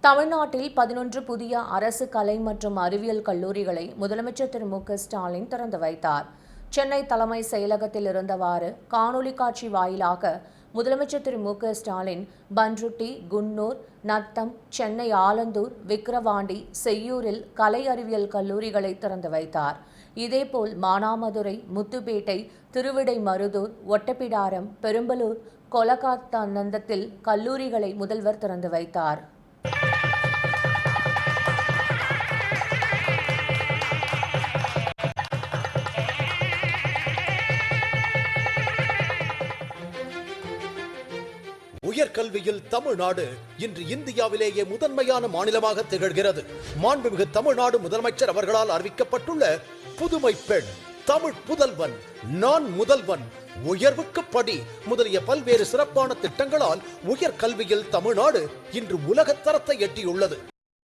தமிழ்நாட்டில் 11 புதிய அரசு கலை மற்றும் அறிவியல் கல்லூரிகளை முதலமைச்சர் திரு மு.க.ஸ்டாலின் திறந்து வைத்தார். சென்னை தலைமை செயலகத்தில் இருந்தவாறு காணொலி காட்சி வாயிலாக முதலமைச்சர் திரு மு.க.ஸ்டாலின் பன்ருட்டி, குன்னூர், நத்தம், சென்னை ஆலந்தூர், விக்கிரவாண்டி, செய்யூரில் கலை அறிவியல் கல்லூரிகளை திறந்து வைத்தார். இதேபோல் மானாமதுரை, முத்துப்பேட்டை, திருவிடைமருதூர், ஒட்டப்பிடாரம், பெரும்பலூர், கொலகாத்தனந்தத்தில் கல்லூரிகளை முதல்வர் திறந்து வைத்தார். உயர்கல்வியில் தமிழ்நாடு இன்று இந்தியாவிலேயே முதன்மையான மாநிலமாக திகழ்கிறது. மாண்புமிகு தமிழ்நாடு முதலமைச்சர் அவர்களால் அறிவிக்கப்பட்டுள்ள புதுமை பெண், தமிழ் புதல்வன், நான் முதல்வன், உயர்வுக்கு படி முதலிய பல்வேறு சிறப்பான திட்டங்களால் உயர்கல்வியில் தமிழ்நாடு இன்று உலகத்தரத்தை எட்டியுள்ளது.